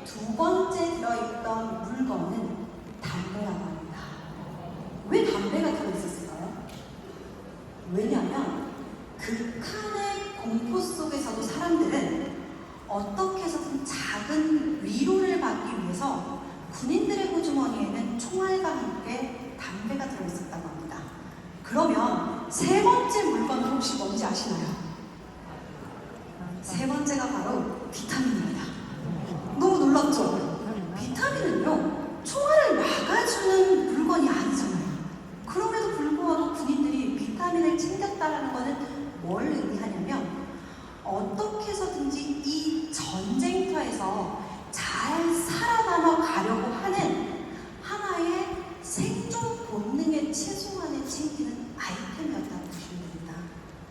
두 번째 들어있던 물건은 담배라고 합니다. 왜 담배가 들어있었을까요? 왜냐하면 극한의 공포 속에서도 사람들은 어떻게 해서든 작은 위로를 받기 위해서 군인들의 호주머니에는 총알과 함께 담배가 들어있었다고 합니다. 그러면 세 번째 물건은 혹시 뭔지 아시나요? 세 번째가 바로 비타민입니다. 너무 놀랍죠? 비타민은요, 총알을 막아주는 물건이 아니잖아요. 그럼에도 불구하고 군인들이 비타민을 챙겼다는 것은 뭘 의미하냐면 어떻게 해서든지 이 전쟁터에서 잘 살아남아 가려고 하는 하나의 생존 본능의 최소한에 챙기는 아이템이었다고 보시면 됩니다.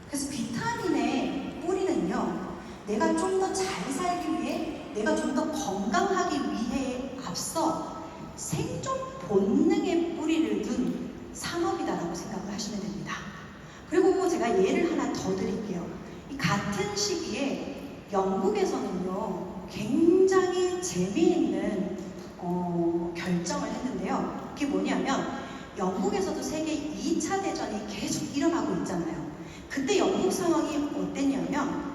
그래서 비타민의 뿌리는요, 내가 좀 더 잘 살기 위해, 내가 좀 더 건강하기 위해 앞서 생존 본능의 뿌리를 둔 산업이다라고 생각을 하시면 됩니다. 그리고 제가 예를 하나 더 드릴게요. 이 같은 시기에 영국에서는요, 굉장히 재미있는 결정을 했는데요. 그게 뭐냐면 영국에서도 세계 2차 대전이 계속 일어나고 있잖아요. 그때 영국 상황이 어땠냐면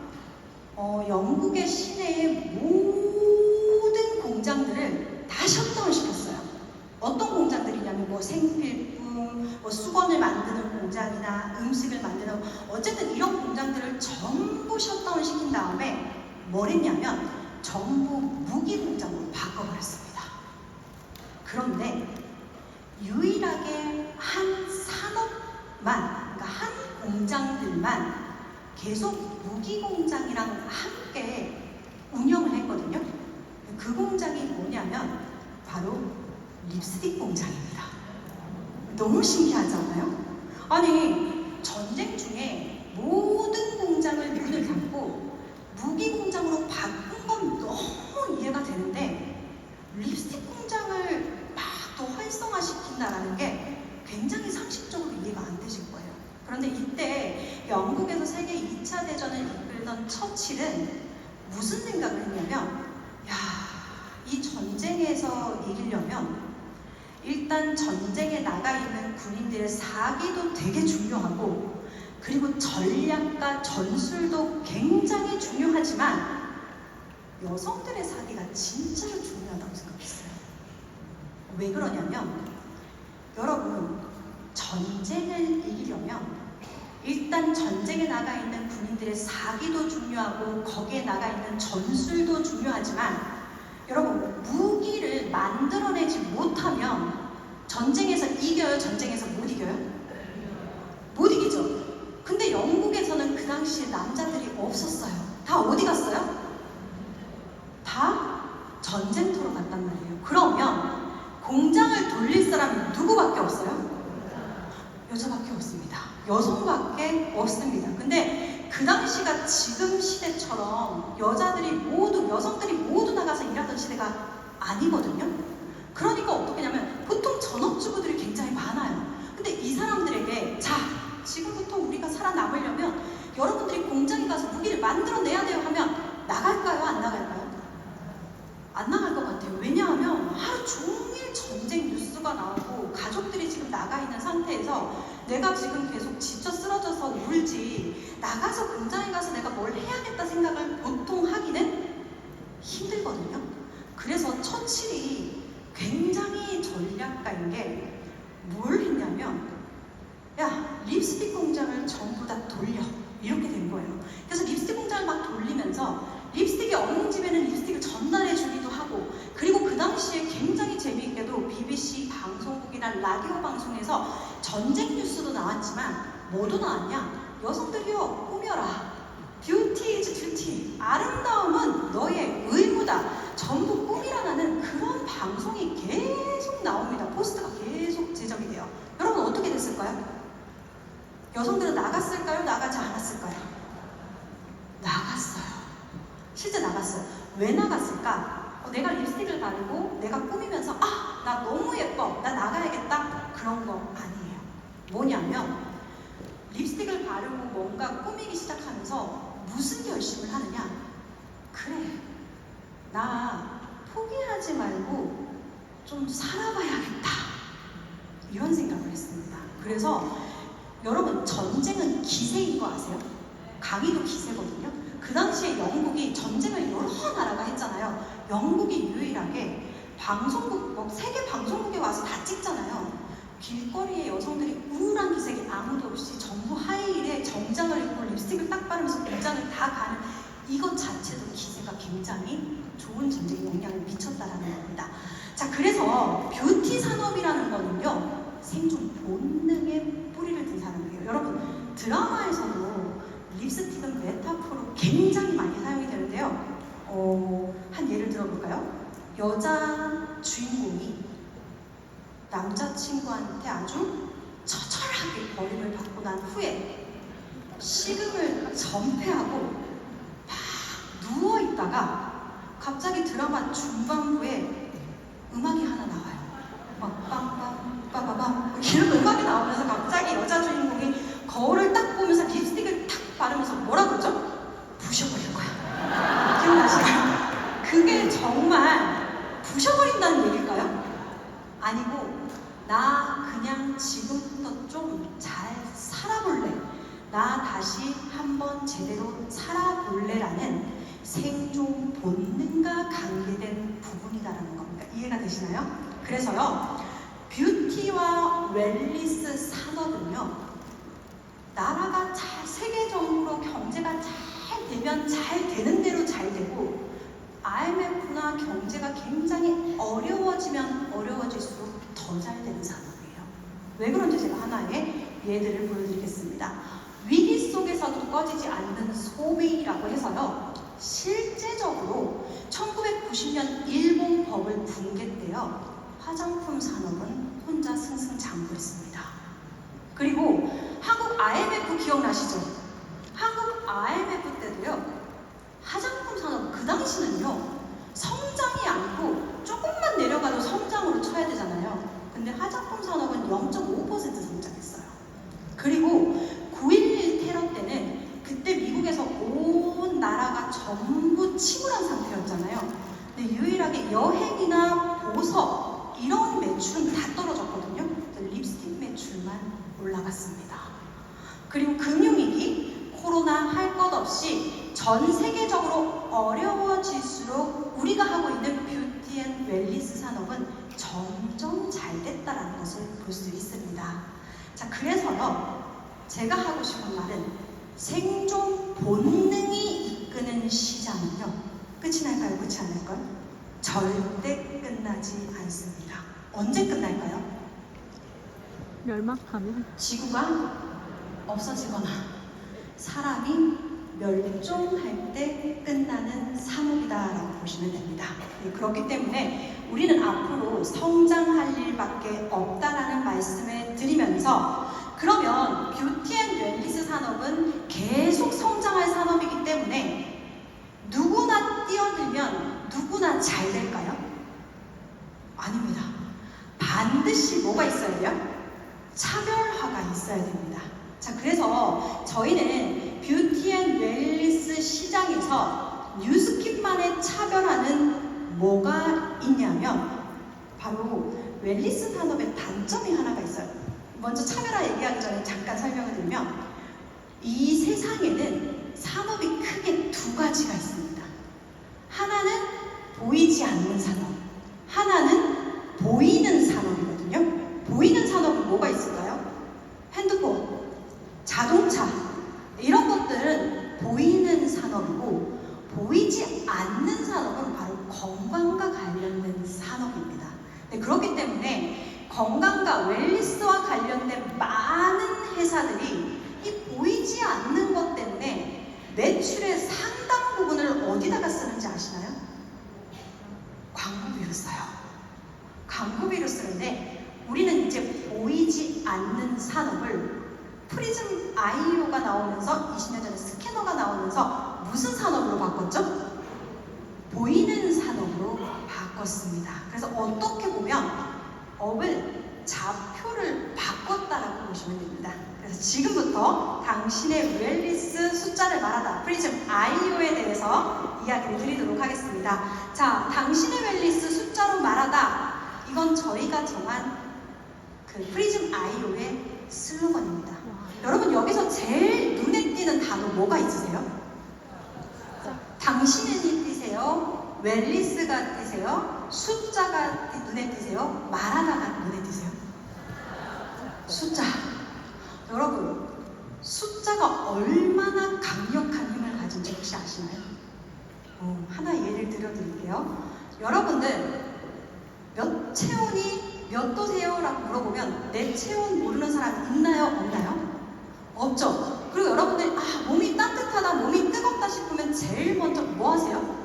영국의 시내의 모든 공장들을 다 셧다운 시켰어요. 어떤 공장들이냐면 뭐 생필품, 뭐 수건을 만드는 공장이나 음식을 만드는, 어쨌든 이런 공장들을 전부 셧다운 시킨 다음에 뭘 했냐면 전부 무기 공장으로 바꿔버렸습니다. 그런데 유일하게 한 산업만, 그러니까 한 공장들만 계속 무기 공장이랑 함께 운영을 했거든요. 그 공장이 뭐냐면 바로 립스틱 공장입니다. 너무 신기하지 않아요? 아니, 전쟁 중에 모든 공장을 문을 닫고 무기 공장으로 바꾼 건 너무 이해가 되는데 립스틱 공장을 막 또 활성화시킨다라는 게 굉장히 상식적으로 이해가 안 되실 거예요. 그런데 이때 영국에서 세계 2차 대전을 이끌던 처칠은 무슨 생각을 했냐면, 야, 이 전쟁에서 이기려면 일단 전쟁에 나가 있는 군인들의 사기도 되게 중요하고, 그리고 전략과 전술도 굉장히 중요하지만 여성들의 사기가 진짜로 중요하다고 생각했어요. 왜 그러냐면, 여러분, 전쟁을 이기려면 일단 전쟁에 나가 있는 군인들의 사기도 중요하고 거기에 나가 있는 전술도 중요하지만, 여러분, 무기를 만들어내지 못하면 전쟁에서 이겨요? 전쟁에서 못 이겨요? 못 이기죠. 근데 영국에서는 그 당시에 남자들이 없었어요. 다 어디 갔어요? 다 전쟁터로 갔단 말이에요. 그러면 공장을 돌릴 사람이 누구밖에 없어요? 여자밖에 없습니다. 여성밖에 없습니다. 근데 그 당시가 지금 시대처럼 여성들이 모두 나가서 일하던 시대가 아니거든요. 그러니까 어떻게 하냐면 보통 전업주부들이 굉장히 많아요. 근데 이 사람들에게, 자, 지금부터 우리가 살아남으려면 여러분들이 공장에 가서 무기를 만들어내야 돼요 하면 나갈까요? 안 나갈까요? 안 나갈 것 같아요. 왜냐하면 하루 종일 전쟁 뉴스가 나오고 가족들이 지금 나가 있는 상태에서 내가 지금 계속 지쳐 쓰러져서 울지, 나가서 공장에 가서 내가 뭘 해야겠다 생각을 보통 하기는 힘들거든요. 그래서 처칠이 굉장히 전략가인 게 뭘 했냐면, 야, 립스틱 공장을 전부 다 돌려, 이렇게 된 거예요. 그래서 립스틱 공장을 막 돌리면서 립스틱이 없는 집에는 립스틱을 전달해 주기도 하고, 그리고 그 당시에 굉장히 재미있게도 BBC 방송국이나 라디오 방송에서 전쟁 뉴스도 나왔지만 뭐도 나왔냐? 여성들이요, 꾸며라. 뷰티 이즈 듀티. 아름다움은 너의 의무다. 전부 꾸미라는 그런 방송이 계속 나옵니다. 포스트가 계속 제작이 돼요. 여러분, 어떻게 됐을까요? 여성들은 나갔을까요? 나가지 않았을까요? 나갔어요. 실제 나갔어요. 왜 나갔을까? 내가 립스틱을 바르고 내가 꾸미면서, 아, 나 너무 예뻐, 나 나가야겠다, 그런 거 아니에요. 뭐냐면 립스틱을 바르고 뭔가 꾸미기 시작하면서 무슨 결심을 하느냐? 그래, 나 포기 살아가지 말고 좀 살아봐야겠다. 이런 생각을 했습니다. 그래서 여러분, 전쟁은 기세인 거 아세요? 강의도 기세거든요. 그 당시에 영국이 전쟁을 여러 나라가 했잖아요. 영국이 유일하게 방송국, 세계 방송국에 와서 다 찍잖아요. 길거리에 여성들이 우울한 기색이 아무도 없이 전부 하이힐에 정장을 입고 립스틱을 딱 바르면서 공장을 다 가는 이것 자체도 기세가 굉장히 좋은 전쟁에 영향을 미쳤다라는 겁니다. 자, 그래서 뷰티 산업이라는 거는요, 생존 본능의 뿌리를 든 산업이에요. 여러분, 드라마에서도 립스틱은 메타포로 굉장히 많이 사용이 되는데요. 한 예를 들어볼까요? 여자 주인공이 남자친구한테 아주 처절하게 버림을 받고 난 후에 식음을 전폐하고 막 누워있다가 갑자기 드라마 중반부에 음악이 하나 나와요. 막 빵빵 빠바밤 이런 음악이 나오면서 갑자기 여자 주인공이 거울을 딱 보면서 립스틱을 탁 바르면서 뭐라 그러죠? 부셔버릴 거야. 기억나시나요? 그게 정말 부셔버린다는 얘기일까요? 아니고, 나 그냥 지금부터 좀 잘 살아볼래, 나 다시 한번 제대로 살아볼래라는 생존 본능과 관계된 부분이다라는 겁니다. 이해가 되시나요? 그래서요, 뷰티와 웰니스 산업은요, 나라가 잘 세계적으로 경제가 잘 되면 잘 되는 대로 잘 되고, IMF나 경제가 굉장히 어려워지면 어려워질수록 더 잘 되는 산업이에요. 왜 그런지 제가 하나의 예들을 보여드리겠습니다. 위기 속에서도 꺼지지 않는 소매라고 해서요, 실제적으로 1990년 일본 버블 붕괴 때요, 화장품 산업은 혼자 승승장구했습니다. 그리고 한국 IMF 기억나시죠? 한국 IMF 때도요, 화장품 산업 그 당시는요, 성장이 아니고 조금만 내려가도 성장으로 쳐야 되잖아요. 근데 화장품 산업은 0.5% 성장했어요. 그리고 9.11 테러 때는 그때 미국에서 온 나라가 전부 침울한 상태였잖아요. 근데 유일하게 여행이나 보석 이런 매출은 다 떨어졌거든요. 립스틱 매출만 올라갔습니다. 그리고 금융위기, 코로나 할 것 없이 전 세계적으로 어려워질수록 우리가 하고 있는 뷰티 앤 웰니스 산업은 점점 잘 됐다는 것을 볼 수 있습니다. 자, 그래서요, 제가 하고 싶은 말은 생존 본능이 이끄는 시장은요, 끝이 날까요? 끝이 안 날까요? 절대 끝나지 않습니다. 언제 끝날까요? 멸망하면? 지구가 없어지거나 사람이 멸종할 때 끝나는 산업이다라고 보시면 됩니다. 그렇기 때문에 우리는 앞으로 성장할 일밖에 없다라는 말씀을 드리면서, 그러면 뷰티 앤 웰니스 산업은 계속 성장할 산업이기 때문에 누구나 뛰어들면 누구나 잘 될까요? 아닙니다. 반드시 뭐가 있어야 돼요? 차별화가 있어야 됩니다. 자, 그래서 저희는 뷰티 앤 웰니스 시장에서 뉴스킵만의 차별화는 뭐가 있냐면, 바로 웰니스 산업의 단점이 하나가 있어요. 먼저 차별화 얘기하기 전에 잠깐 설명을 드리면, 이 세상에는 산업이 크게 두 가지가 있습니다. 하나는 보이지 않는 산업, 하나는 보이는 산업이거든요. 보이는 산업은 뭐가 있을까요? 핸드폰, 자동차, 이런 것들은 보이는 산업이고, 보이지 않는 산업은 바로 건강과 관련된 산업입니다. 네, 그렇기 때문에 건강과 웰니스와 관련된 많은 회사들이 이 보이지 않는 것 때문에 매출의 상당 부분을 어디다가 쓰는지 아시나요? 광고비로 써요. 광고비로 쓰는데, 우리는 이제 보이지 않는 산업을 프리즘 아이오가 나오면서 20년 전에 스캐너가 나오면서 무슨 산업으로 바꿨죠? 보이는 산업으로 바꿨습니다. 그래서 어떻게 보면 업을 좌표를 바꿨다라고 보시면 됩니다. 그래서 지금부터 당신의 웰리스 숫자를 말하다 프리즘 IO에 대해서 이야기를 드리도록 하겠습니다. 자, 당신의 웰리스 숫자로 말하다, 이건 저희가 정한 그 프리즘 IO의 슬로건입니다. 여러분, 여기서 제일 눈에 띄는 단어 뭐가 있으세요? 당신은 띄세요? 웰리스가 띄세요? 숫자가 눈에 띄세요? 말하다가 눈에 띄세요? 숫자. 여러분, 숫자가 얼마나 강력한 힘을 가진지 혹시 아시나요? 하나 예를 들어드릴게요. 여러분들 몇 체온이 몇 도세요? 라고 물어보면 내 체온 모르는 사람 있나요? 없나요? 없죠. 그리고 여러분들 몸이 따뜻하다, 몸이 뜨겁다 싶으면 제일 먼저 뭐 하세요?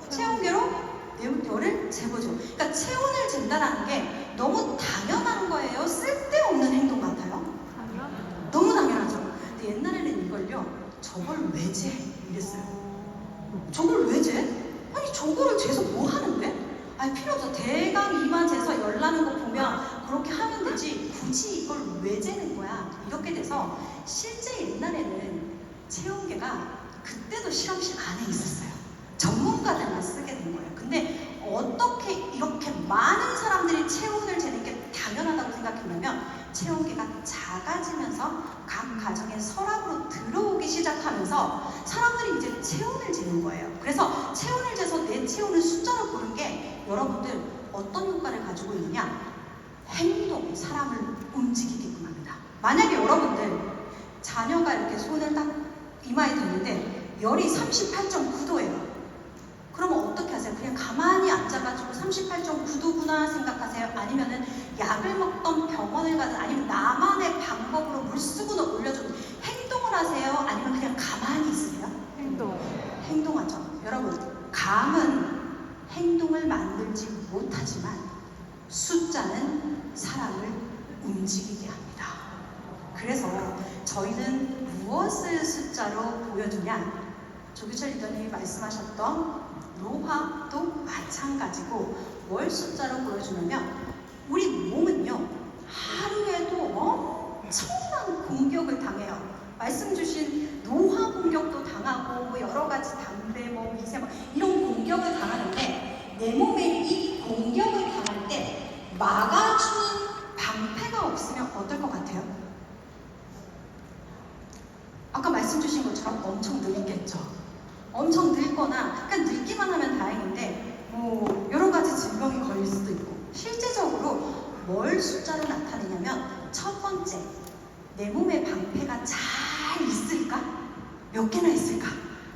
체온계로 열을 재보죠. 그러니까 체온을 잰다는 게 너무 당연한 거예요? 쓸데없는 행동 같아요? 너무 당연하죠. 근데 옛날에는 이걸요, 저걸 왜 재? 이랬어요. 저걸 왜 재? 아니, 저거를 재서 뭐 하는데? 아니, 필요 없어. 대강 이만 재서 열 나는 거 보면 그렇게 하면 되지, 굳이 이걸 왜 재는 거야? 이렇게 돼서 실제 옛날에는 체온계가 그때도 실험실 안에 있었어요. 전문가들만 쓰게 된 거예요. 근데 어떻게 이렇게 많은 사람들이 체온을 재는 게 당연하다고 생각했냐면, 체온계가 작아지면서 각 가정의 서랍으로 들어오기 시작하면서 사람들이 이제 체온을 재는 거예요. 그래서 체온을 재서 내 체온을 숫자로 보는 게 여러분들 어떤 효과를 가지고 있느냐? 행동, 사람을 움직이게끔 합니다. 만약에 여러분들 자녀가 이렇게 손을 딱 이마에 댔는데 열이 38.9도예요. 그러면 어떻게 하세요? 그냥 가만히 앉아가지고 38.9도구나 생각하세요? 아니면은 약을 먹던 병원을 가든, 아니면 나만의 방법으로 물수건을 올려주는 행동을 하세요? 아니면 그냥 가만히 있으세요? 행동하죠. 여러분, 감은 행동을 만들지 못하지만 숫자는 사람을 움직이게 합니다. 그래서 저희는 무엇을 숫자로 보여주냐? 조규철 리더님이 말씀하셨던 로화도 마찬가지고 뭘 숫자로 보여주냐면, 우리 몸은요, 하루에도 엄청난 공격을 당해요. 말씀 주신 노화 공격도 당하고 여러 가지 담배, 미세 이런 공격을 당하는데, 내 몸에 이 공격을 당할 때 막아주는 방패가 없으면 어떨 것 같아요? 아까 말씀 주신 것처럼 엄청 느리겠죠. 엄청 늙거나 그냥 늙기만 하면 다행인데 여러 가지 질병이 걸릴 수도 있고, 실제적으로 뭘 숫자로 나타내냐면, 첫 번째, 내 몸의 방패가 잘 있을까? 몇 개나 있을까?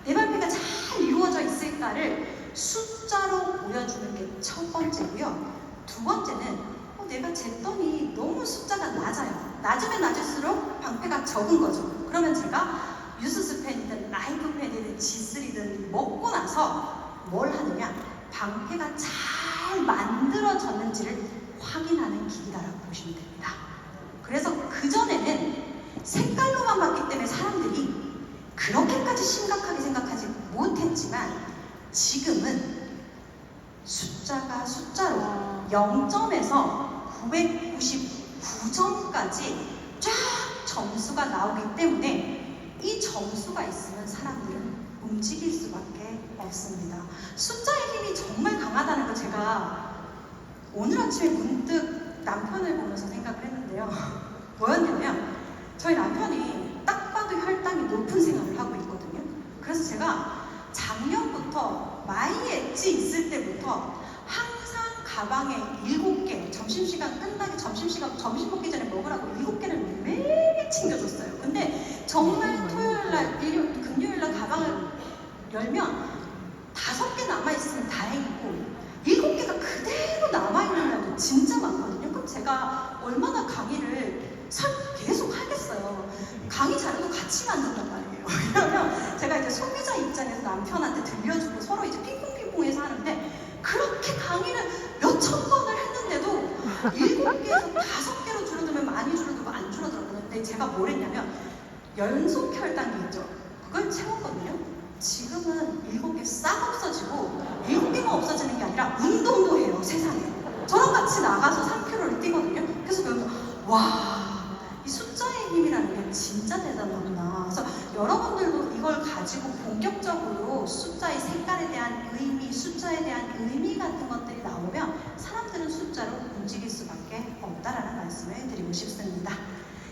내 방패가 잘 이루어져 있을까를 숫자로 보여주는 게 첫 번째고요. 두 번째는 내가 쟀더니 너무 숫자가 낮아요. 낮으면 낮을수록 방패가 적은 거죠. 그러면 제가 유스스펜이든 라이프펜이든 G3든 먹고 나서 뭘 하느냐? 방패가 잘 만들어졌는지를 확인하는 기기다라고 보시면 됩니다. 그래서 그전에는 색깔로만 봤기 때문에 사람들이 그렇게까지 심각하게 생각하지 못했지만, 지금은 숫자가 숫자로 0점에서 999점까지 쫙 점수가 나오기 때문에 이 점수가 있으면 사람들은 움직일 수밖에 없습니다. 숫자의 힘이 정말 강하다는 걸 제가 오늘 아침에 문득 남편을 보면서 생각을 했는데요. 뭐였냐면, 저희 남편이 딱 봐도 혈당이 높은 생활을 하고 있거든요. 그래서 제가 작년부터 마이 엣지 있을 때부터 항상 가방에 7개, 점심시간 끝나기 점심 먹기 전에 먹으라고 7개를 매일 챙겨줬어요. 근데 정말 토요일날, 금요일날 가방을 열면 5개 남아있으면 다행이고, 7개가 그대로 남아있는 날도 진짜 많거든요. 그럼 제가 얼마나 강의를 계속 하겠어요. 강의 자료도 같이 만든단 말이에요. 그러면 제가 이제 소비자 입장에서 남편한테 들려주고 서로 이제 핑퐁핑퐁해서 하는데, 그렇게 강의를 몇천 번을 했는데도 7개에서 5개로 줄어들면 많이 줄어들고 안 줄어들었거든요. 근데 제가 뭘 했냐면, 연속 혈당이 있죠. 그걸 채웠거든요. 지금은 7개 싹 없어지고, 7개가 없어지는 게 아니라 운동도 해요, 세상에. 저랑 같이 나가서 3km를 뛰거든요. 그래서 조금씩 배우면 이 숫자의 힘이라는 게 진짜 대단하구나. 그래서 여러분들도 이걸 가지고 본격적으로 숫자의 색깔에 대한 의미, 숫자에 대한 의미 같은 것들이 나오면 사람들은 숫자로 움직일 수밖에 없다라는 말씀을 드리고 싶습니다.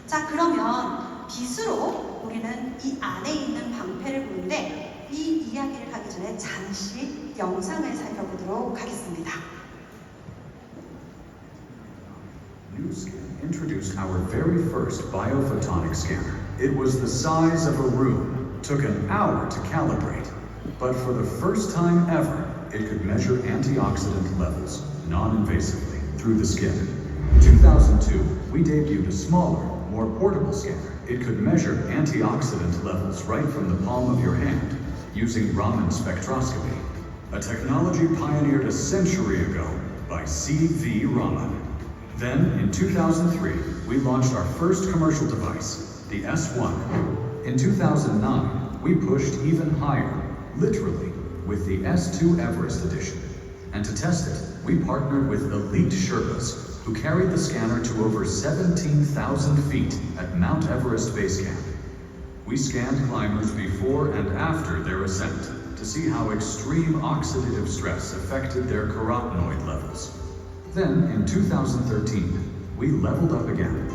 자, 그러면 빛으로 우리는 이 안에 있는 방패를 보는데 이 이야기를 하기 전에 잠시 영상을 살펴보도록 하겠습니다. NuScan introduced our very first biophotonic scanner. It was the size of a room, took an hour to calibrate, but for the first time ever, it could measure antioxidant levels non-invasively through the skin. In 2002, we debuted a smaller, more portable scanner. It could measure antioxidant levels right from the palm of your hand using Raman spectroscopy, a technology pioneered a century ago by C.V. Raman. Then, in 2003, we launched our first commercial device, the S1. In 2009, we pushed even higher, literally, with the S2 Everest edition. And to test it, we partnered with elite Sherpas, who carried the scanner to over 17,000 feet at Mount Everest Base Camp. We scanned climbers before and after their ascent to see how extreme oxidative stress affected their carotenoid levels. Then, in 2013, we leveled up again.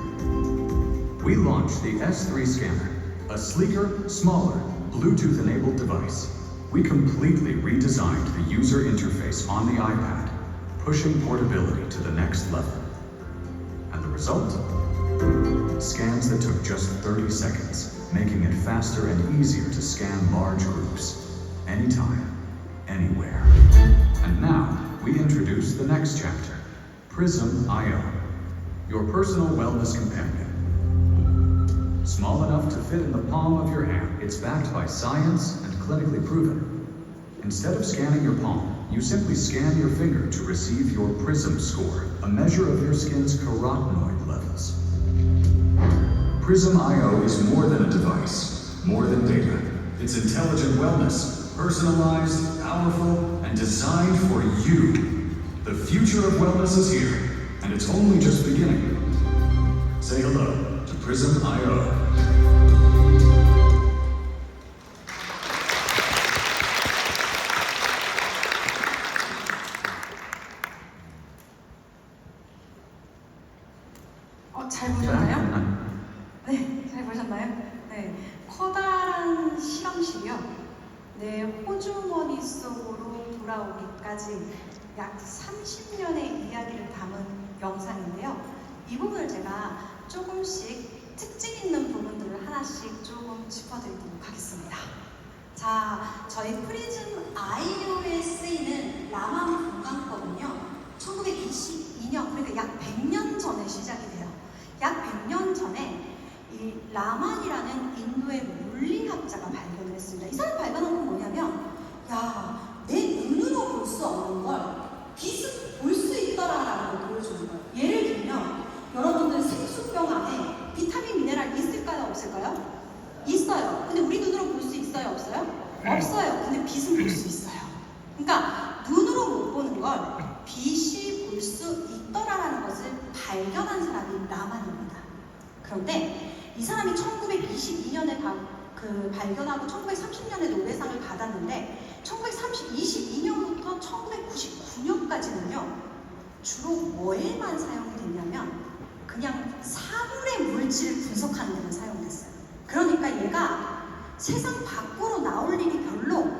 We launched the S3 scanner, a sleeker, smaller, Bluetooth-enabled device. We completely redesigned the user interface on the iPad, pushing portability to the next level. And the result? Scans that took just 30 seconds, making it faster and easier to scan large groups, anytime, anywhere. And now, we introduce the next chapter. Prism IO, your personal wellness companion. Small enough to fit in the palm of your hand, it's backed by science and clinically proven. Instead of scanning your palm, you simply scan your finger to receive your Prism score, a measure of your skin's carotenoid levels. Prism IO is more than a device, more than data. It's intelligent wellness, personalized, powerful, and designed for you. The future of wellness is here, and it's only just beginning. Say hello to Prism IO. 잘 보셨나요? 네, 잘 보셨나요? 네, 커다란 실험실이요. 내 호주머니 속으로 돌아오기까지 약 30년의 이야기를 담은 영상인데요. 이 부분을 제가 조금씩 특징 있는 부분들을 하나씩 조금 짚어드리도록 하겠습니다. 자, 저희 프리즘 IO에 쓰이는 라만 분광법은요, 1922년, 그러니까 약 100년 전에 시작이 돼요. 약 100년 전에 이 라만이라는 인도의 물리학자가 발견을 했습니다. 이 사람 발견한 건 뭐냐면, 내 눈으로 볼 수 없는 걸 빛은 볼 수 있더라라는 걸 보여주는 거예요. 예를 들면 여러분들 생수병 안에 비타민 미네랄 있을까요? 없을까요? 있어요. 근데 우리 눈으로 볼 수 있어요? 없어요? 없어요. 근데 빛은 볼 수 있어요. 그러니까 눈으로 못 보는 걸 빛이 볼 수 있더라라는 것을 발견한 사람이 라만입니다. 그런데 이 사람이 1922년에 발견하고 1930년에 노벨상을 받았는데 1922년부터 1999년까지는요 주로 뭐에만 사용이 됐냐면 그냥 사물의 물질을 분석하는 데만 사용됐어요. 그러니까 얘가 세상 밖으로 나올 일이 별로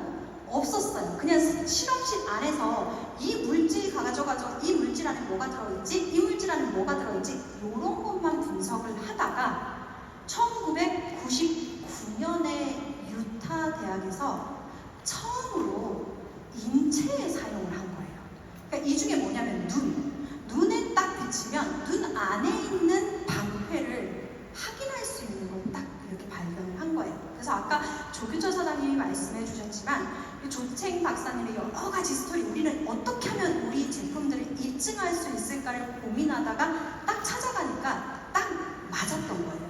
없었어요. 그냥 실험실 안에서 이 물질 가져가서 이 물질 안에 뭐가 들어있지? 이 물질 안에 뭐가 들어있지? 이런 것만 분석을 하다가 1999년에 유타 대학에서 처음으로 인체에 사용을 한 거예요. 그러니까 이 중에 뭐냐면 눈에 딱 비치면 눈 안에 있는 방패를 확인할 수 있는 걸 딱 이렇게 발견을 한 거예요. 그래서 아까 조규철 사장님이 말씀해 주셨지만 조채인 박사님의 여러 가지 스토리, 우리는 어떻게 하면 우리 제품들을 입증할 수 있을까를 고민하다가 딱 찾아가니까 딱 맞았던 거예요.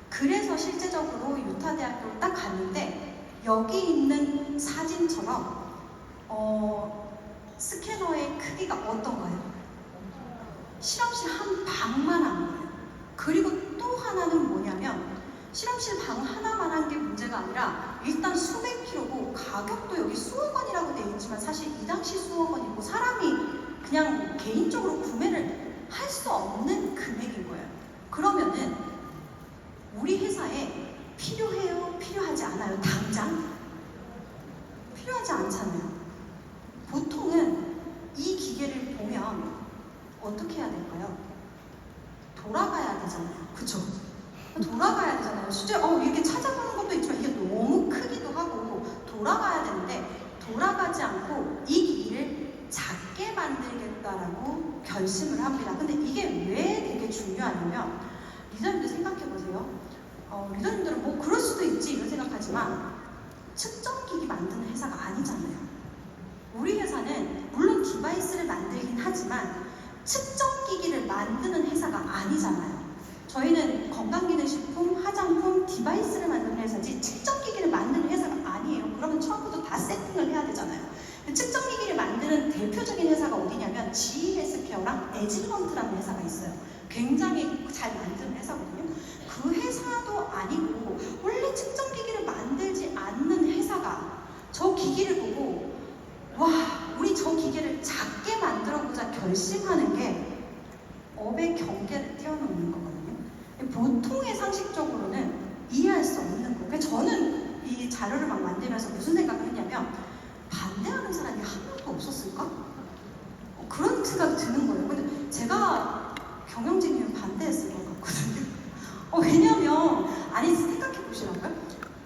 그래서 실제적으로 유타 대학교를 딱 갔는데 여기 있는 사진처럼 스캐너의 크기가 어떤가요? 실험실 한 방만 한 거예요. 그리고 또 하나는 뭐냐면 실험실 방 하나만 한 게 문제가 아니라 일단 수백 킬로고 가격도 여기 수억 원이라고 돼 있지만 사실 이 당시 수억 원이고 사람이 그냥 개인적으로 구매를 할 수 없는 금액인 거예요. 그러면은 우리 회사에 필요해요? 필요하지 않아요? 당장? 필요하지 않잖아요. 보통은 이 기계를 보면 어떻게 해야 될까요? 돌아가야 되잖아요. 그쵸? 돌아가야 되잖아요. 실제 이렇게 찾아보는 것도 있지만 이게 너무 크기도 하고 돌아가야 되는데 돌아가지 않고 이 기기를 작게 만들겠다라고 결심을 합니다. 근데 이게 왜 되게 중요하냐면 리더님들 생각해보세요. 리더님들은 뭐 그럴 수도 있지 이런 생각하지만 측정기기 만드는 회사가 아니잖아요. 우리 회사는 물론 디바이스를 만들긴 하지만 측정기기를 만드는 회사가 아니잖아요. 저희는 건강기능식품, 화장품, 디바이스를 만드는 회사지 측정기기를 만드는 회사가 아니에요. 그러면 처음부터 다 세팅을 해야 되잖아요. 측정기기를 만드는 대표적인 회사가 어디냐면 GE 헬스케어랑 에지먼트라는 회사가 있어요. 굉장히 잘 만드는 회사거든요. 그 회사도 아니고 원래 측정기기를 만들지 않는 회사가 저 기기를 보고 와, 우리 저 기계를 작게 만들어보자 결심하는 게 업의 경계를 뛰어넘는 거거든요. 보통의 상식적으로는 이해할 수 없는 거예요. 그래서 저는 이 자료를 막 만들면서 무슨 생각을 했냐면 반대하는 사람이 한 명도 없었을까? 그런 생각이 드는 거예요. 근데 제가 경영진이면 반대했을 것 같거든요. 왜냐면 아니 생각해 보시라고요.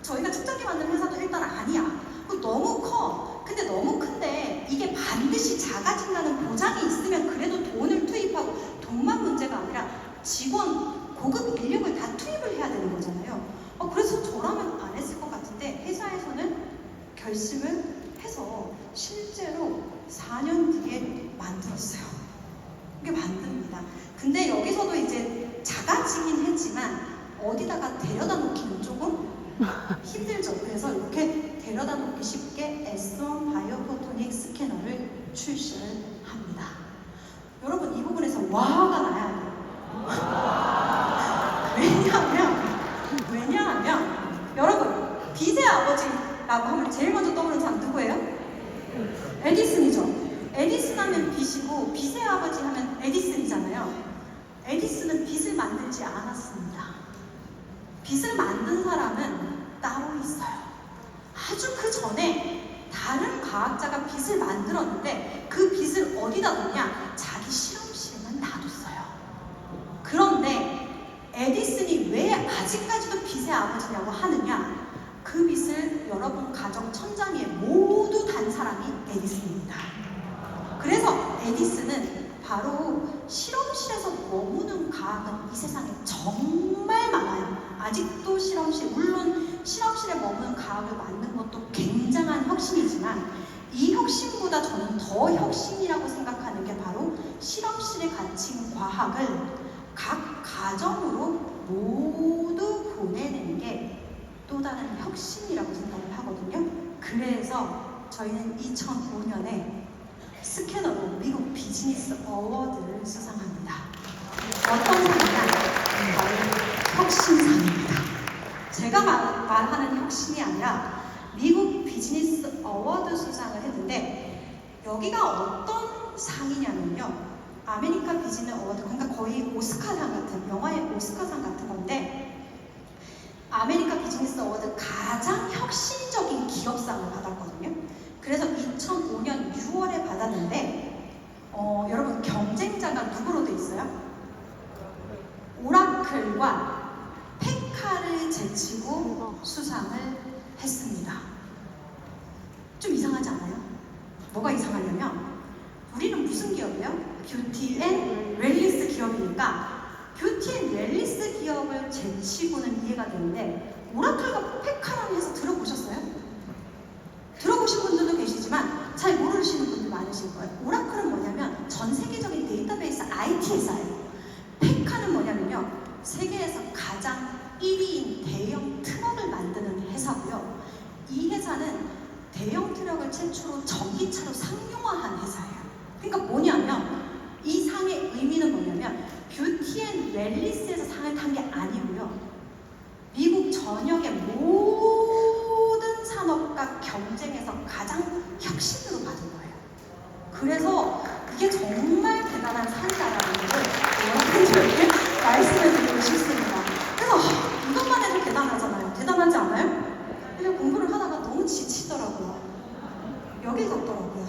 저희가 측정기 만드는 회사도 일단 아니야. 너무 커. 근데 너무 큰데 이게 반드시 작아진다는 보장이 있으면 그래도 돈을 투입하고 돈만 문제가 아니라 직원, 고급 인력을 다 투입을 해야 되는 거잖아요. 그래서 저라면 안 했을 것 같은데 회사에서는 결심을 해서 실제로 4년 뒤에 만들었어요. 이게 만듭니다. 근데 여기서도 이제 작아지긴 했지만 어디다가 데려다 놓기는 조금 힘들죠. 그래서 이렇게 데려다 놓기 쉽게 S1 바이오포토닉 스캐너를 출시를 합니다. 여러분 이 부분에서 와가 나야 돼요. 왜냐하면 여러분 빛의 아버지라고 하면 제일 먼저 떠오르는 사람 누구예요? 에디슨이죠. 에디슨 하면 빛이고 빛의 아버지 하면 에디슨이잖아요. 에디슨은 빛을 만들지 않았습니다. 빛을 만든 사람은 따로 있어요. 아주 그 전에 다른 과학자가 빛을 만들었는데 그 빛을 어디다 뒀냐? 자기 실험실에만 놔뒀어요. 그런데 에디슨이 왜 아직까지도 빛의 아버지냐고 하느냐? 그 빛을 여러분 가정 천장 위에 모두 단 사람이 에디슨입니다. 그래서 에디슨은 바로 실험실에서 머무는 과학은 이 세상에 정말 많아요. 아직도 물론 실험실에 머무는 과학을 만든 것도 굉장한 혁신이지만 이 혁신보다 저는 더 혁신이라고 생각하는 게 바로 실험실에 갇힌 과학을 각 가정으로 모두 보내는 게 또 다른 혁신이라고 생각을 하거든요. 그래서 저희는 2005년에 스캐너로 미국 비즈니스 어워드를 수상합니다. 어떤 상이냐? 바로 혁신상입니다. 제가 말하는 혁신이 아니라 미국 비즈니스 어워드 수상을 했는데 여기가 어떤 상이냐면요. 아메리카 비즈니스 어워드, 그러니까 거의 오스카상 같은, 영화의 오스카상 같은 건데 아메리카 비즈니스 어워드 가장 혁신적인 기업상을 받았거든요. 그래서 2005년 6월에 받았는데 여러분 경쟁자가 누구로 돼 있어요? 오라클과 페카를 제치고 수상을 했습니다. 좀 이상하지 않아요? 뭐가 이상하냐면 우리는 무슨 기업이에요? 뷰티 앤 웰니스 기업이니까 뷰티 앤 웰니스 기업을 제치고는 이해가 되는데 오라클과 페카라는 회사 들어보셨어요? 들어보신 분들도 계시지만 잘 모르시는 분들 많으실 거예요. 오라클은 뭐냐면 전 세계적인 데이터베이스 IT 회사예요. 페카는 뭐냐면요. 세계에서 가장 1위인 대형 트럭을 만드는 회사고요. 이 회사는 대형 트럭을 최초로 전기차로 상용화한 회사예요. 그러니까 뭐냐면 이 상의 의미는 뭐냐면 뷰티 앤 랠리스에서 상을 탄 게 아니고요. 미국 전역의 모든 산업과 경쟁에서 가장 혁신으로 받은 거예요. 그래서 이게 정말 대단한 산이다라는 걸 여러분들에게 말씀을 드리고 싶습니다. 그래서 이것만 해도 대단하잖아요. 대단하지 않아요? 근데 공부를 하다가 너무 지치더라고요. 여기 적더라고요.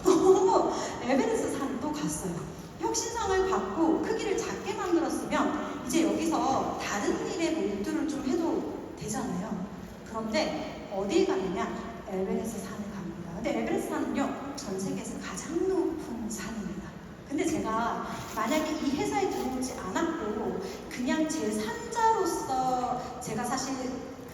너무 에베레스트 산도 갔어요. 혁신상을 받고 크기를 작게 만들었으면 이제 여기서 다른 일에 몰두를 좀 해도 되잖아요. 그런데 어딜 가느냐? 에베레스트 산을 갑니다. 근데 에베레스트 산은요, 전 세계에서 가장 높은 산입니다. 근데 제가 만약에 이 회사에 들어오지 않았고 그냥 제 산자로서 제가 사실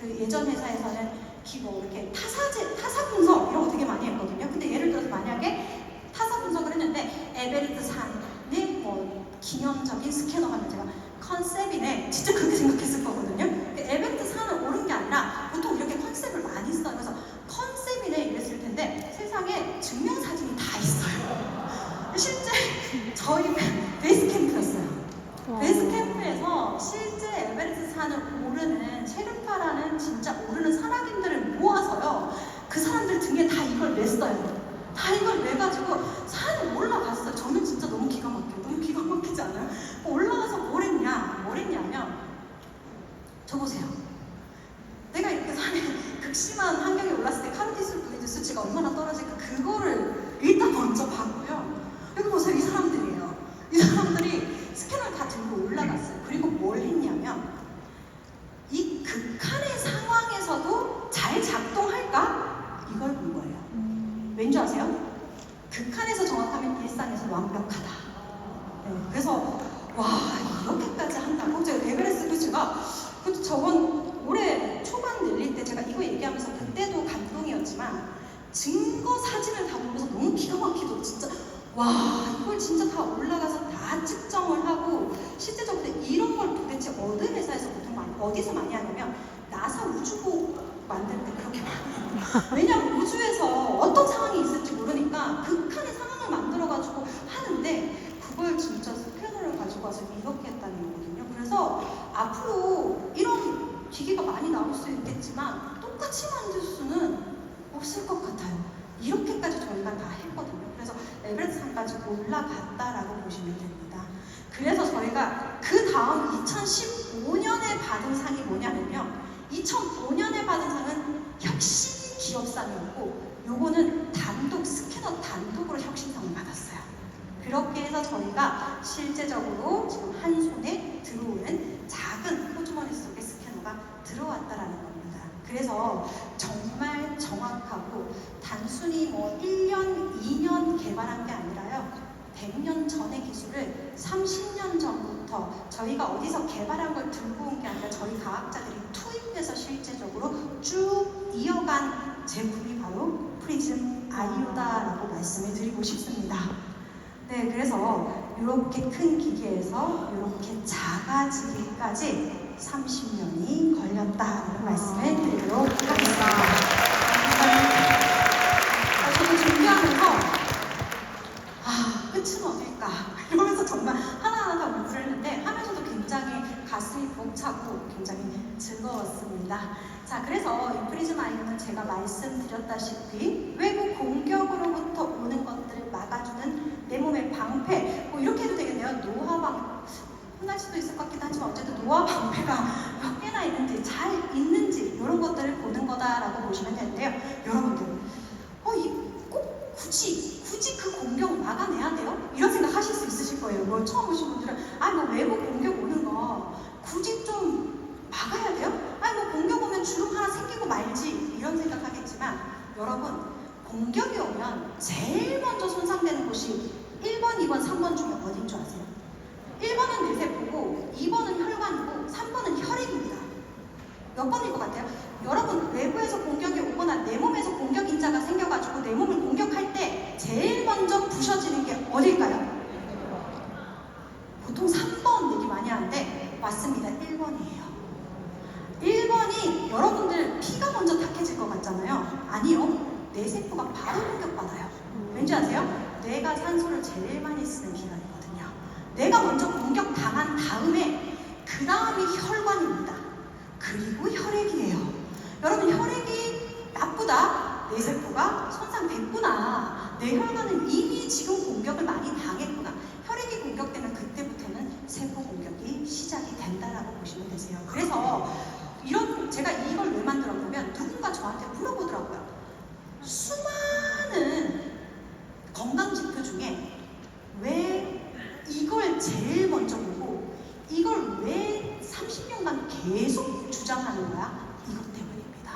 그 예전 회사에서는 뭐 이렇게 타사 분석 이런 거 되게 많이 했거든요. 근데 예를 들어서 만약에 타사 분석을 했는데 에베레스트 산의 뭐 기념적인 스캐너 하면 제가 컨셉이네 진짜 그렇게 생각했을 거거든요. 에베레스트 산을 오른 게 아니라 보통 이렇게 컨셉을 많이 써요. 그래서 컨셉이네 이랬을 텐데 세상에 증명사진이 다 있어요. 실제 저희 베이스 캠프였어요. 베이스 캠프에서 실제 에베레스트 산을 오르는 셰르파라는 진짜 오르는 산악인들을 모아서요. 그 사람들 등에 다 이걸 맸어요. 다 이걸 매가지고 산을 올라갔어요. 저는 진짜 너무 기가 막혀요. 너무 기가 막히지 않아요? 올라가서 뭘 했냐면 저 보세요. 내가 이렇게 산에 극심한 환경에 올랐을 때 카르티솔 브리드 수치가 얼마나 떨어질까 그거를 일단 먼저 봤고요. 여기 보세요. 이 사람들이에요. 이 사람들이 스캐너를 다 들고 올라갔어요. 그리고 뭘 했냐면 이 극한의 상황에서도 잘 작동할까? 이걸 본 거예요. 왠지 아세요? 극한에서 정확하면 일상에서 완벽하다. 네, 그래서 와 이렇게까지 한다고? 제가 에베레스트 제가 그것도 저번 올해 초반 늘릴 때 제가 이거 얘기하면서 그때도 감동이었지만 증거 사진을 다 보면서 너무 기가 막히고 진짜 와 이걸 진짜 다 올라가서 다 측정을 하고 실제적으로 이런 걸 도대체 어느 회사에서 보통 어디서 많이 하냐면 나사 우주복 만들 때 그렇게 많이 해요. 왜냐면 우주에서 어떤 상황이 있을지 모르니까 극한의 상황을 만들어가지고 하는데 그걸 진짜 스캐너를 가지고 와서 이렇게 했다는 거거든요. 그래서 앞으로 이런 기기가 많이 나올 수 있겠지만 똑같이 만들 수는 없을 것 같아요. 이렇게까지 저희가 다 했거든요. 그래서 에베레스트 산까지 올라갔다라고 보시면 됩니다. 그래서 저희가 그 다음 2015년에 받은 상이 뭐냐면요. 2005년에 받은 상은 혁신 기업상이었고 요거는 단독 스캐너 단독으로 혁신상을 받았어요. 그렇게 해서 저희가 실제적으로 지금 한 손에 들어오는 작은 호주머니 속에 스캐너가 들어왔다라는 겁니다. 그래서 정말 정확하고 단순히 뭐 1년, 2년 개발한 게 아니라요. 100년 전의 기술을 30년 전부터 저희가 어디서 개발한 걸 들고 온 게 아니라 저희 과학자들이 투입해서 실제적으로 쭉 이어간 제품이 바로 프리즘 아이오다라고 말씀을 드리고 싶습니다. 네, 그래서 이렇게 큰 기계에서 이렇게 작아지기까지 30년이 걸렸다라는 말씀을 드리도록 하겠습니다. 저도 준비하면서 끝은 어딜까? 이러면서 정말 하나하나 다 공부를 했는데 하면서도 굉장히 가슴이 벅차고 굉장히 즐거웠습니다. 자, 그래서 이 프리즘 아이오는 제가 말씀드렸다시피 외부 공격으로부터 오는 것들을 막아주는 내 몸의 방패 뭐 이렇게 해도 되겠네요. 노화 혼날 수도 있을 것 같긴 하지만 어쨌든 노화 방패가 몇 개나 있는지 잘 있는지 이런 것들을 보는 거다라고 보시면 되는데요. 여러분들 꼭 굳이 그 공격 막아내야 돼요? 이런 생각 하실 수 있으실 거예요. 뭐 처음 오신 분들은 뭐 외부 공격 오는 거 굳이 좀 막아야 돼요? 뭐 공격 오면 주름 하나 생기고 말지 이런 생각 하겠지만 여러분 공격이 오면 제일 먼저 손상되는 곳이 1번, 2번, 3번 중에 어딘 줄 아세요? 1번은 뇌세포고 2번은 혈관이고 3번은 혈액입니다. 몇 번일 것 같아요? 여러분 외부에서 공격이 오거나 내 몸에서 공격 인자가 생겨가지고 내 몸을 공격할 때 제일 먼저 부셔지는 게 어딜까요? 보통 3번 얘기 많이 하는데 맞습니다. 1번이에요. 1번이 여러분들 피가 먼저 탁해질 것 같잖아요. 아니요. 뇌세포가 바로 공격받아요. 왠지 아세요? 뇌가 산소를 제일 많이 쓰는 기관이거든요. 내가 먼저 공격당한 다음에 그 다음이 혈관입니다. 그리고 혈액이에요. 여러분 혈액이 나쁘다. 내 세포가 손상됐구나. 내 혈관은 이미 지금 공격을 많이 당했구나. 혈액이 공격되면 그때부터는 세포 공격이 시작이 된다라고 보시면 되세요. 그래서 제가 이걸 왜 만들었냐면 누군가 저한테 물어보더라고요. 수많은 건강 지표 중에 왜 이걸 제일 먼저 보고 이걸 왜 30년간 계속 주장하는 거야? 이것 때문입니다.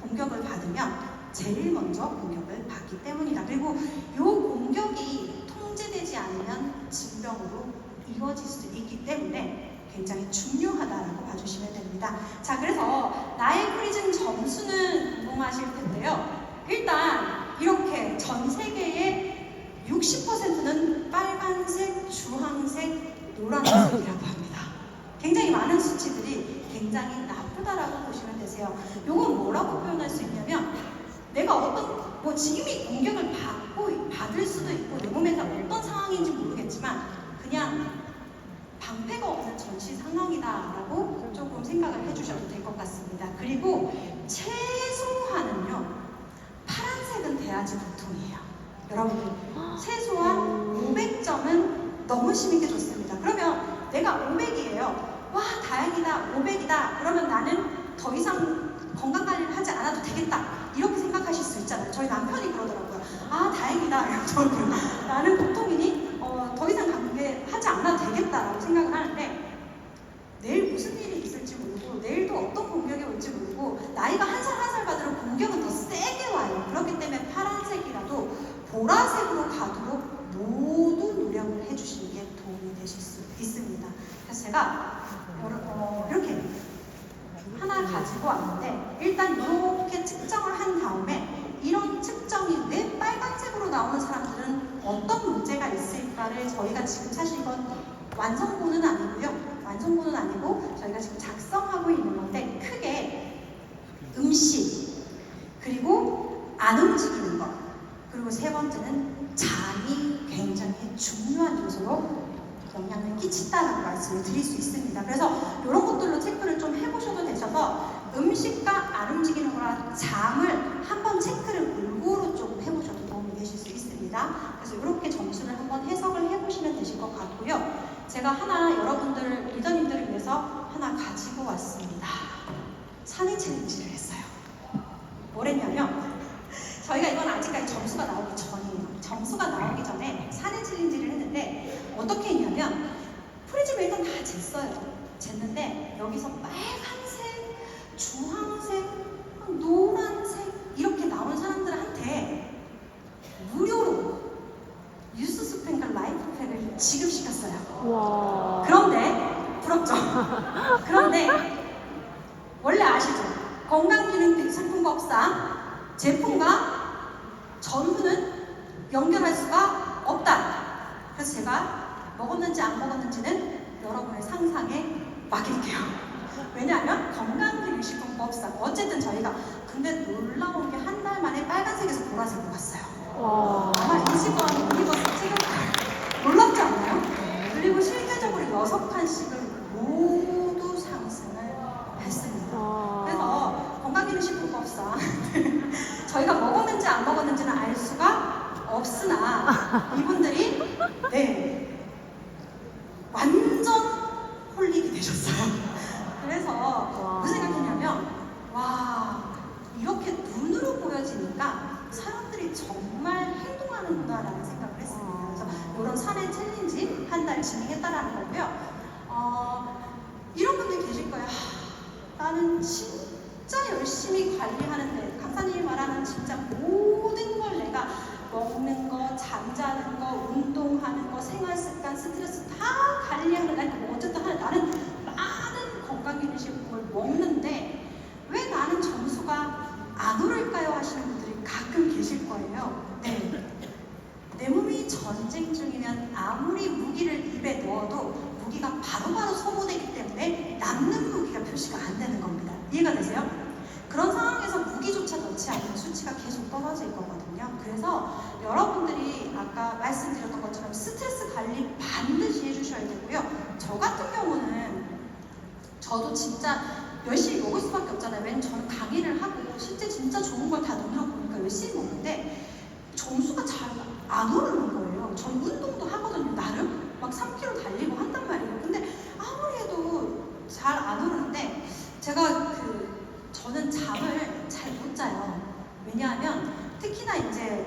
공격을 받으면 제일 먼저 공격을 받기 때문이다. 그리고 이 공격이 통제되지 않으면 질병으로 이루어질 수도 있기 때문에 굉장히 중요하다라고 봐주시면 됩니다. 자, 그래서 나의 프리즘 점수는 궁금하실 텐데요. 일단 이렇게 전 세계의 60%는 빨간색, 주황색, 노란색이라고 합니다. 굉장히 많은 수치들이 굉장히 나쁘다라고 보시면 되세요. 이건 뭐라고 표현할 수 있냐면 내가 뭐 지금이 공격을 받을 수도 있고 내 몸에서 어떤 상황인지 모르겠지만 그냥 방패가 없는 전시 상황이다라고 조금 생각을 해주셔도 될 것 같습니다. 그리고 최소한은요, 파란색은 돼야지 보통이에요. 여러분, 최소한 500점은 넘으시는 게 좋습니다. 그러면 내가 500이에요. 와, 다행이다, 500이다. 그러면 나는 더 이상 건강관리를 하지 않아도 되겠다. 이렇게 생각하실 수 있잖아요. 저희 남편이 그러더라고요. 아, 다행이다. 나는 보통이니 더 이상 관계하지 않아도 되겠다라고 생각을 하는데 내일 무슨 일이 있을지 모르고 내일도 어떤 공격이 올지 모르고 나이가 한 살 한 살 받으면 공격은 더 세게 와요. 그렇기 때문에 파란색이라도 보라색으로 가도록 모두 노력을 해주시는 게 도움이 되실 수 있습니다. 그래서 제가 이렇게 하나 가지고 왔는데 일단 이렇게 측정을 한 다음에 이런 측정이 왜 빨간색으로 나오는 사람들은 어떤 문제가 있을까를 저희가 지금 사실 이건 완성본은 아니고 저희가 지금 작성하고 있는 건데 크게 음식 그리고 안 움직이는 것 그리고 세 번째는 잠이 굉장히 중요한 요소로 영향을 끼친다는 말씀을 드릴 수 있습니다. 그래서 이런 것들로 체크를 좀 해보셔도 되셔서 음식과 안 움직이는 거랑 잠을 한번 체크를 골고루 좀 해보셔도 도움이 되실 수 있습니다. 그래서 이렇게 점수를 한번 해석을 해보시면 되실 것 같고요. 제가 하나 여러분들 리더님들을 위해서 하나 가지고 왔습니다. 사내 챌린지를 했어요. 뭐랬냐면 저희가 이건 아직까지 점수가 나오기 전이에요. 점수가 나오기 전에 사내 챌린지를 했는데 어떻게 했냐면 프리즘을 일단 다 쟀어요. 여기서 빨간색, 주황색, 노란색 이렇게 나온 사람들한테 무료로 뉴스 스팸과 라이프팩을 지급시켰어요. 와. 그런데 부럽죠? 그런데 원래 아시죠? 건강기능상품법상 제품과 전후는 연결할 수가 없다. 그래서 제가 먹었는지 안 먹었는지는 여러분의 상상에 맡길게요. 왜냐하면 건강기능식품법상 어쨌든 저희가 근데 놀라운 게 한 달 만에 빨간색에서 보라색으로 갔어요. 와. 아마 이직원 유니버스 찍을까요? 놀랍지 않나요? 그리고 실제적으로 6칸씩을 모두 상승을 했습니다. 그래서 건강기능식품법상 저희가 먹었는지 안 먹었는지는 알 수가 없으나 이분들이 완전 홀릭이 되셨어요. 그래서 무슨 생각했냐면 와 이렇게 눈으로 보여지니까 사람들이 정말 행동하는구나라는 생각을 했습니다. 그래서 이런 사내 챌린지 한 달 진행했다라는 거고요. 이런 분들 계실 거예요. 나는 진짜 열심히 관리하는데 강사님이 말하는 진짜 모든 걸 내가 먹는 거, 잠자는 거, 운동하는 거, 생활습관, 스트레스 다 관리하는 거 어쨌든 나는 많은 건강기능식품을 먹는데 왜 나는 점수가 안 오를까요? 하시는 분들이 가끔 계실 거예요. 내 몸이 전쟁 중이면 아무리 무기를 입에 넣어도 무기가 바로바로 소모되기 때문에 남는 무기가 표시가 안 되는 겁니다. 이해가 되세요? 그런 상황에서 무기조차 넣지 않으면 수치가 계속 떨어질 거거든요. 그래서 여러분들이 아까 말씀드렸던 것처럼 스트레스 관리 반드시 해주셔야 되고요. 저 같은 경우 저도 진짜 열심히 먹을 수밖에 없잖아요. 왜냐면 저는 강의를 하고 실제 진짜 좋은 걸 다 눈으로 보니까 열심히 먹는데 점수가 잘 안 오르는 거예요. 저는 운동도 하거든요. 나름 막 3km 달리고 한단 말이에요. 근데 아무리 해도 잘 안 오르는데 제가 저는 잠을 잘 못 자요. 왜냐하면 특히나 이제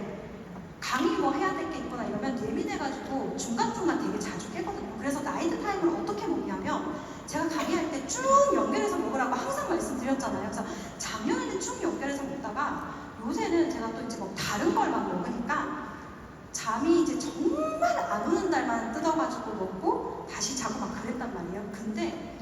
강의 뭐 해야 될 게 있거나 이러면 예민해가지고 중간중간 되게 자주 깨거든요. 그래서 나이트 타임을 어떻게 먹냐면 제가 강의할 때 쭉 연결해서 먹으라고 항상 말씀드렸잖아요. 그래서 작년에는 쭉 연결해서 먹다가 요새는 제가 또 이제 뭐 다른 걸 막 먹으니까 잠이 이제 정말 안 오는 날만 뜯어가지고 먹고 다시 자고 막 그랬단 말이에요. 근데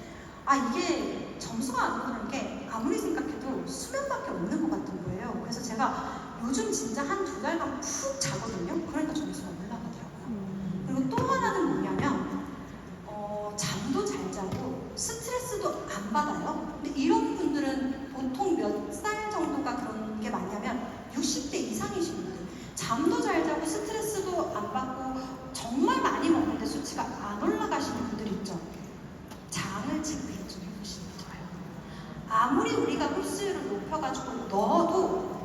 이게 점수가 안 오르는 게 아무리 생각해도 수면밖에 없는 것 같은 거예요. 그래서 제가 요즘 진짜 한 2달간 푹 자거든요. 그러니까 점수가 올라가더라고요. 그리고 또 하나는 뭐냐면 잠도 잘 자고 스트레스도 안 받아요. 근데 이런 분들은 보통 몇 살 정도가 그런 게 많냐면 60대 이상이신 분들. 잠도 잘 자고 스트레스도 안 받고 정말 많이 먹는데 수치가 안 올라가시는 분들 있죠. 장을 체크해 좀 해보시는 게 좋아요. 아무리 우리가 흡수율을 높여가지고 넣어도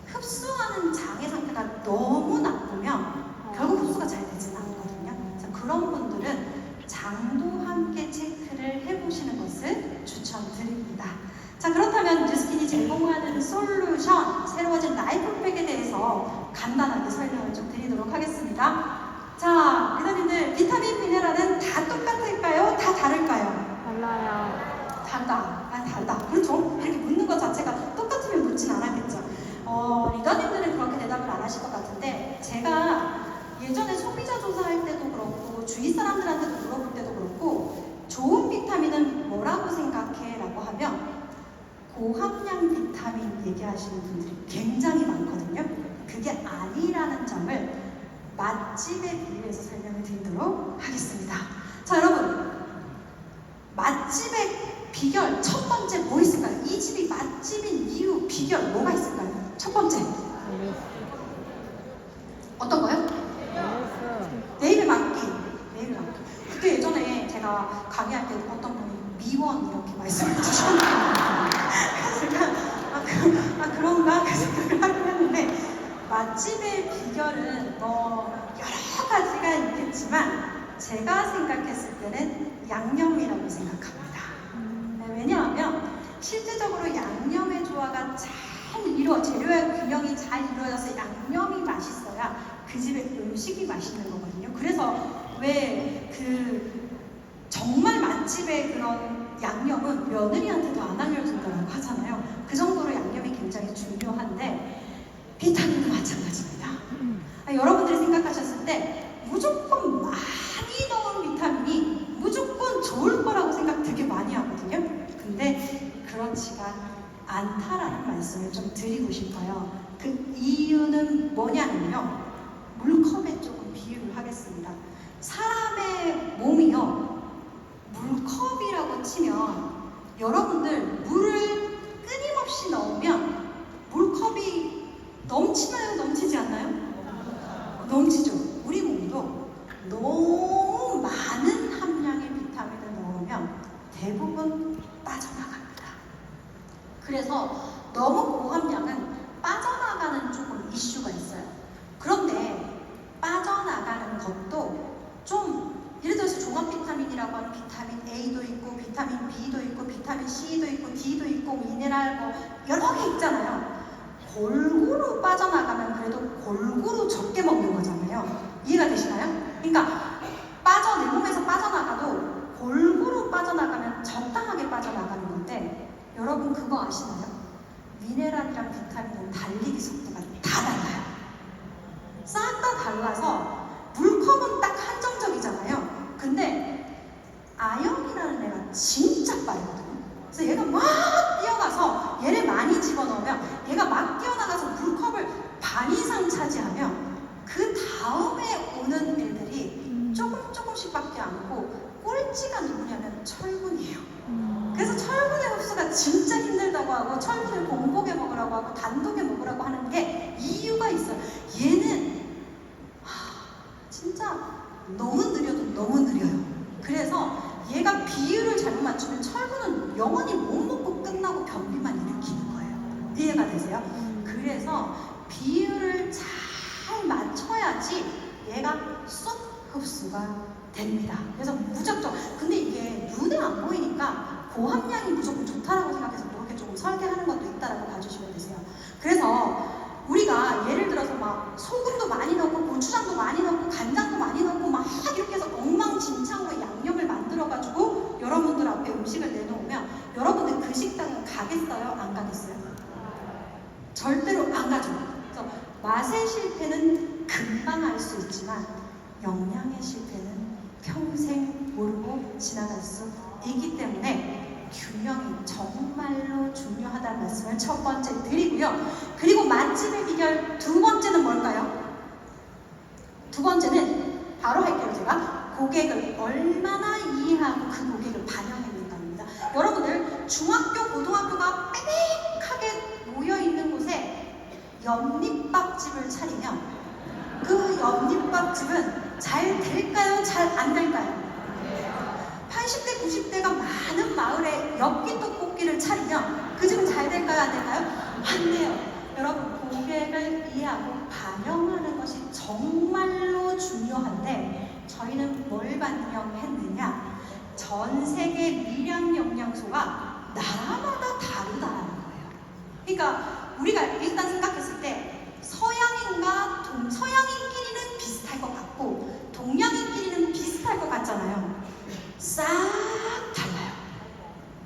흡수하는 장의 상태가 너무 나쁘면 결국 흡수가 잘 되지는 않거든요. 그래서 그런 분들은 장도 함께 체크를 해보시는 것을 추천드립니다. 자, 그렇다면 뉴스킨이 제공하는 솔루션, 새로워진 라이프팩에 대해서 간단하게 설명을 좀 드리도록 하겠습니다. 자, 기자님들, 비타민, 미네랄은 다 똑같을까요? 다 다를까요? 달라요. 다르다. 다르다. 그렇죠? 이렇게 묻는 것 자체가 똑같으면 묻진 않았겠죠. 리더님들은 그렇게 대답을 안 하실 것 같은데, 제가 예전에 소비자 조사할 때도 그렇고, 주위 사람들한테도 물어볼 때도 그렇고, 좋은 비타민은 뭐라고 생각해? 라고 하면, 고함량 비타민 얘기하시는 분들이 굉장히 많거든요. 그게 아니라는 점을 맛집에 비유해서 설명을 드리도록 하겠습니다. 자, 여러분, 맛집의 비결 첫 번째 뭐 있을까요? 이 집이 맛집인 이유, 비결 뭐가 있을까요? 첫 번째 어떤 거요? 내 입에 맞기. 그때 예전에 제가 강의할 때 어떤 분이 미원 이렇게 말씀을 주셨는데 제가 그런가? 그 생각을 하긴 했는데 맛집의 비결은 여러 가지가 있겠지만 제가 생각했을 때는 양념이라고 생각합니다. 왜냐하면 실제적으로 양념의 조화가 재료의 균형이 잘 이루어져서 양념이 맛있어야 그 집의 음식이 맛있는 거거든요. 그래서 왜 정말 맛집의 그런 양념은 며느리한테도 안 알려준다고 하잖아요. 그 정도로 양념이 굉장히 중요한데 비타민도 마찬가지입니다. 여러분들이 생각하셨을 때 무조건 많이 넣은 비타민이 무조건 좋을 거라고 생각 되게 많이 하거든요. 근데 그렇지가 않다라는 말씀을 좀 드리고 싶어요. 그 이유는 뭐냐면요. 물컵에 조금 비유를 하겠습니다. 사람의 몸이요. 물컵이라고 치면 여러분들 물을 끊임없이 넣으면 물컵이 넘치나요? 넘치지 않나요? 넘치죠. 우리 몸도 너무 많은 함량의 비타민을 넣으면 대부분 빠져나갑니다. 그래서 너무 고함량은 빠져나가는 조금 이슈가 있어요. 그런데 빠져나가는 것도 좀 예를 들어서 종합 비타민이라고 하는 비타민 A도 있고 비타민 B도 있고 비타민 C도 있고 D도 있고 미네랄 뭐 여러 개 있잖아요. 골고루 빠져나가면 그래도 골고루 적게 먹는 거잖아요. 이해가 되시나요? 그러니까 내 몸에서 빠져나가도 골고루 빠져나가면 적당하게 빠져나가는 건데 여러분 그거 아시나요? 미네랄이랑 비타민은 달리기 속도가 다 달라요. 싹 다 달라서 물컵은 딱 한정적이잖아요. 근데 아연이라는 애가 진짜 빠르거든요. 그래서 얘가 막 뛰어가서 얘를 많이 집어넣으면 얘가 막 뛰어나가서 물컵을 반 이상 차지하면 그 다음에 오는 애들이 조금씩밖에 않고 꼴찌가 누구냐면 철분이에요. 그래서 철분의 흡수가 진짜 힘들다고 하고 철분을 공복에 먹으라고 하고 단독에 먹으라고 하는 게 이유가 있어요. 얘는 진짜 너무 느려도 너무 느려요. 그래서 얘가 비율을 잘못 맞추면 철분은 영원히 못 먹고 끝나고 변비만 일으키는 거예요. 이해가 되세요? 그래서 비율을 잘 맞춰야지 얘가 쏙 흡수가 됩니다. 그래서 무작정, 근데 이게 눈에 안 보이니까 고함량이 무조건 좋다라고 생각해서 그렇게 조금 설계하는 것도 있다라고 봐주시면 되세요. 그래서 우리가 예를 들어서 막 소금도 많이 넣고 고추장도 많이 넣고 간장도 많이 넣고 막 이렇게 해서 엉망진창으로 양념을 만들어가지고 여러분들 앞에 음식을 내놓으면 여러분들 그 식당은 가겠어요? 안 가겠어요? 절대로 안 가죠. 그래서 맛의 실패는 금방 알 수 있지만 영양의 실패는 평생 모르고 지나갈 수 있기 때문에 균형이 정말로 중요하다는 말씀을 첫 번째 드리고요. 그리고 맛집의 비결 두 번째는 뭘까요? 두 번째는 바로 할게요. 제가 고객을 얼마나 이해하고 그 고객을 반영해낸다입니다. 여러분들 중학교, 고등학교가 빽빽하게 모여있는 곳에 연잎밥집을 차리면 그 연잎밥집은 잘 될까요? 잘 안 될까요? 80대, 90대가 많은 마을에 엽기 떡볶이를 차리면 그 집은 잘 될까요? 안 될까요? 안 돼요. 여러분, 고객을 이해하고 반영하는 것이 정말로 중요한데 저희는 뭘 반영했느냐? 전 세계 미량 영양소가 나라마다 다르다는 거예요. 그러니까 우리가 일단 생각했을 때 서양인끼리는 비슷할 것 같고 동양인끼리는 비슷할 것 같잖아요. 싹 달라요.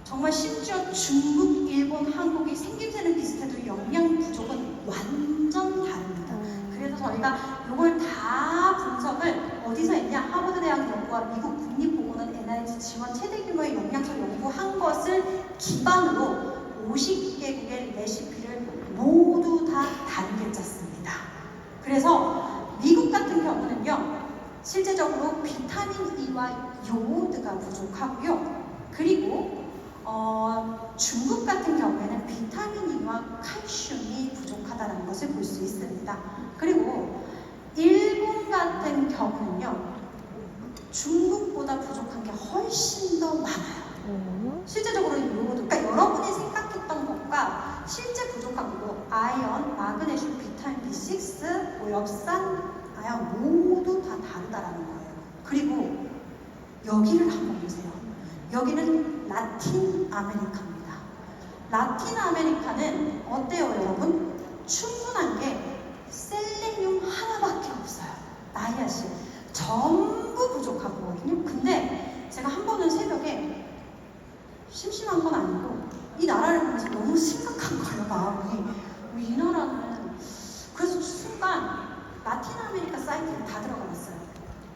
정말 심지어 중국, 일본, 한국이 생김새는 비슷해도 영양 부족은 완전 다릅니다. 그래서 저희가 이걸 다 분석을 어디서 했냐? 하버드대학 연구와 미국 국립보건원 NIH 지원 최대 규모의 영양소 연구한 것을 기반으로 50개국의 레시피를 모두 다 다르게 짰습니다. 그래서 미국 같은 경우는요, 실제적으로 비타민 E와 요오드가 부족하고요. 그리고 중국 같은 경우에는 비타민 E와 칼슘이 부족하다는 것을 볼 수 있습니다. 그리고 일본 같은 경우는요, 중국보다 부족한 게 훨씬 더 많아요. 실제적으로 요오드, 그러니까 여러분이 생각했던 것과 실제 부족한 거, 아연, 마그네슘, 비타민 B6, 엽산, 아연 모두 다 다르다라는 거예요. 그리고 여기를 한번 보세요. 여기는 라틴 아메리카입니다. 라틴 아메리카는 어때요, 여러분? 충분한 게 셀레늄 하나밖에 없어요. 나이아신 전부 부족하거든요. 근데 제가 한 번은 새벽에 심심한 건 아니고 이 나라를 보면서 너무 심각한 거예요, 마음이. 이 나라는. 그래서 순간 라틴 아메리카 사이트를 다 들어가 봤어요.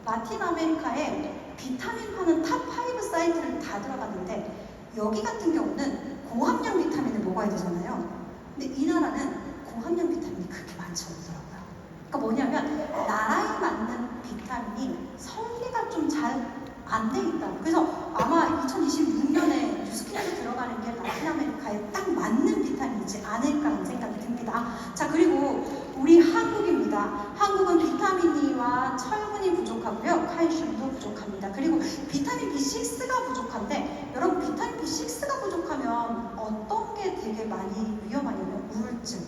라틴 아메리카에 비타민 파는 탑5 사이트를 다 들어갔는데 여기 같은 경우는 고함량 비타민을 먹어야 되잖아요. 근데 이 나라는 고함량 비타민이 그렇게 많지 않더라고요. 그러니까 뭐냐면 나라에 맞는 비타민이 설계가 좀 잘 안 돼 있다. 그래서 아마 2026년에 뉴스킨에 들어가는 게 라틴 아메리카에 딱 맞는 비타민이지 않을까 하는 생각이 듭니다. 자, 그리고 우리 한국입니다. 한국은 비타민 E와 철분이 부족하고요. 칼슘도 부족합니다. 그리고 비타민 B6가 부족한데 여러분, 비타민 B6가 부족하면 어떤 게 되게 많이 위험하냐면 우울증,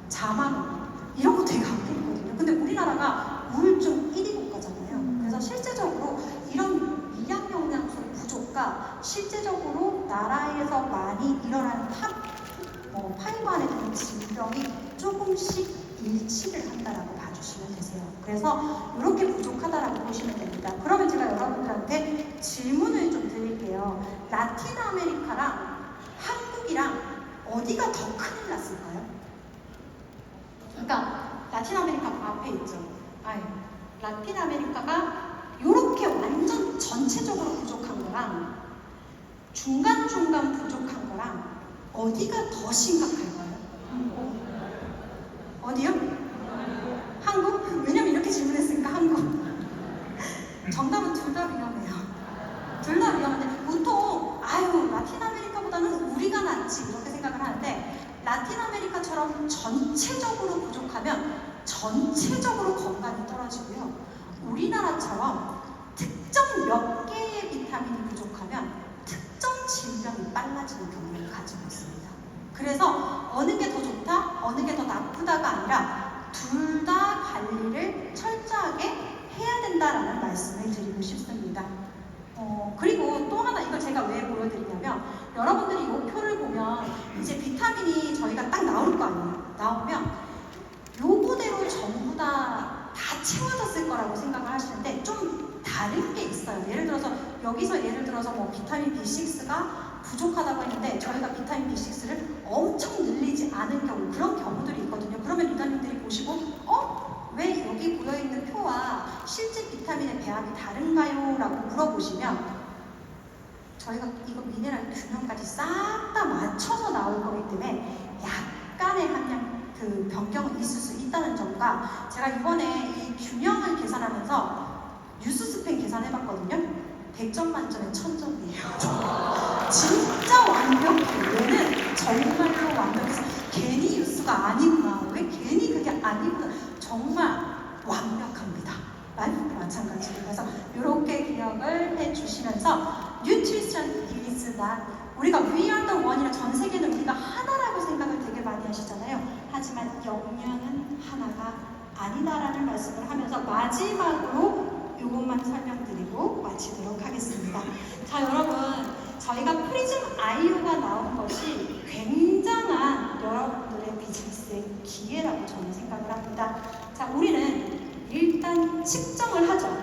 자만 이런 거 되게 안 있거든요. 근데 우리나라가 우울증 1위 국가잖아요. 그래서 실제적으로 이런 미량 영양소 부족과 실제적으로 나라에서 많이 일어나는 탑5 안에 드는 질병이 조금씩 일치를 한다라고 봐주시면 되세요. 그래서 이렇게 부족하다라고 보시면 됩니다. 그러면 제가 여러분들한테 질문을 좀 드릴게요. 라틴 아메리카랑 한국이랑 어디가 더 큰일 났을까요? 그러니까 라틴 아메리카 앞에 있죠. 라틴 아메리카가 이렇게 완전 전체적으로 부족한 거랑 중간중간 부족한 거랑 어디가 더 심각할까요? 어디요? 한국? 왜냐면 이렇게 질문했으니까 한국. 정답은 둘 다 위험해요. 둘 다 위험한데 보통 라틴 아메리카보다는 우리가 낫지 이렇게 생각을 하는데 라틴 아메리카처럼 전체적으로 부족하면 전체적으로 건강이 떨어지고요. 우리나라처럼 특정 몇 개의 비타민이 부족하면 어느 게 더 좋다, 어느 게 더 나쁘다가 아니라 둘 다 관리를 철저하게 해야 된다라는 말씀을 드리고 싶습니다. 그리고 또 하나 이걸 제가 왜 보여드리냐면 여러분들이 이 표를 보면 이제 비타민이 저희가 딱 나올 거 아니에요. 나오면 요거대로 전부 다 채워졌을 거라고 생각을 하시는데 좀 다른 게 있어요. 예를 들어서 뭐 비타민 B6가 부족하다고 했는데 저희가 비타민 B6를 엄청 늘리지 않은 경우 그런 경우들이 있거든요. 그러면 리더님들이 보시고 왜 여기 보여있는 표와 실제 비타민의 배합이 다른가요? 라고 물어보시면 저희가 이거 미네랄 균형까지 싹 다 맞춰서 나올 거기 때문에 약간의 그 변경은 있을 수 있다는 점과 제가 이번에 이 균형을 계산하면서 뉴스 스팸 계산해봤거든요. 100점 만점에 1000점이에요. 진짜 완벽해요. 얘는 정말로 완벽해서 괜히 뉴스가 아니구나. 왜 괜히 그게 아니구나. 정말 완벽합니다. 라이프도 마찬가지예요. 그래서 이렇게 기억을 해주시면서 Nutrition is that 우리가 We are the one이라 전 세계는 우리가 하나라고 생각을 되게 많이 하시잖아요. 하지만 영양은 하나가 아니다라는 말씀을 하면서 마지막으로 이것만 설명드리고 마치도록 하겠습니다. 자, 여러분, 저희가 프리즘 아이오가 나온 것이 굉장한 여러분들의 비즈니스의 기회라고 저는 생각을 합니다. 자, 우리는 일단 측정을 하죠.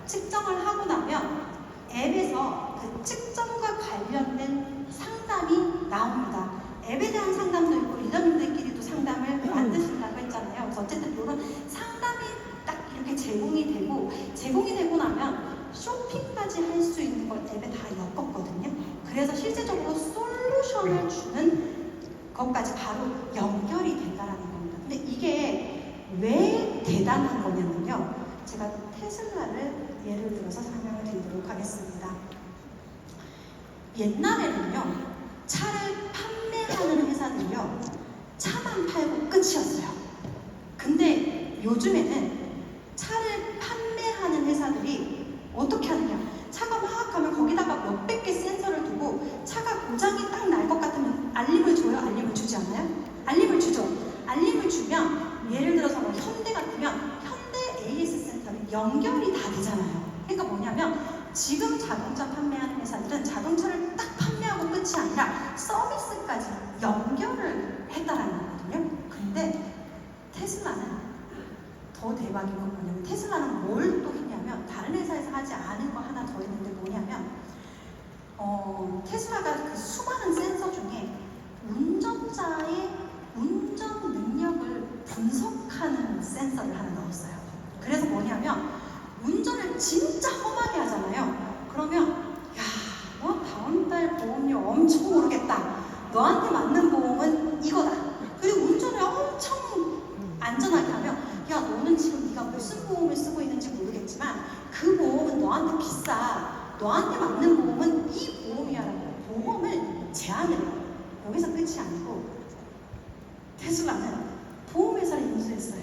측정을 하고 나면 앱에서 그 측정과 관련된 상담이 나옵니다. 앱에 대한 상담도 있고 리더님들끼리도 상담을 만드신다고 했잖아요. 그래서 어쨌든 이런 상담이 딱 이렇게 제공이 되고 나면 쇼핑까지 할 수 있는 걸 앱에 다 엮었거든요. 그래서 실제적으로 솔루션을 주는 것까지 바로 연결이 된다라는 겁니다. 근데 이게 왜 대단한 거냐면요. 제가 테슬라를 예를 들어서 설명을 드리도록 하겠습니다. 옛날에는요, 차를 판매하는 회사들이요, 차만 팔고 끝이었어요. 근데 요즘에는 차를 판매하는 회사들이 어떻게 하느냐? 차가 막 가면 거기다가 몇백 개 센서를 두고 차가 고장이 딱 날 것 같으면 알림을 줘요? 알림을 주지 않나요? 알림을 주죠. 알림을 주면 예를 들어서 뭐 현대 같으면 현대 AS 센터는 연결이 다 되잖아요. 그러니까 뭐냐면 지금 자동차 판매하는 회사들은 자동차를 딱 판매하고 끝이 아니라 서비스까지 연결을 했다라는 거거든요. 근데 테슬라는 더 대박인 건 뭐냐면 테슬라는 뭘 또 했냐면 다른 회사에서 하지 않은 거 하나 더 했는데 뭐냐면 테슬라가 그 수많은 센서 중에 운전자의 운전 능력을 분석하는 센서를 하나 넣었어요. 그래서 뭐냐면 운전을 진짜 험하게 하잖아요. 그러면 야, 너 다음 달 보험료 엄청 오르겠다. 너한테 맞는 보험은 이거다. 그리고 운전을 엄청 안전하게 하면 야, 너는 지금 네가 무슨 보험을 쓰고 있는지 모르겠지만 그 보험은 너한테 비싸. 너한테 맞는 보험은 이 보험이야라고 보험을 제한을 해요. 여기서 끝이 아니고 테슬라는 보험회사를 인수했어요.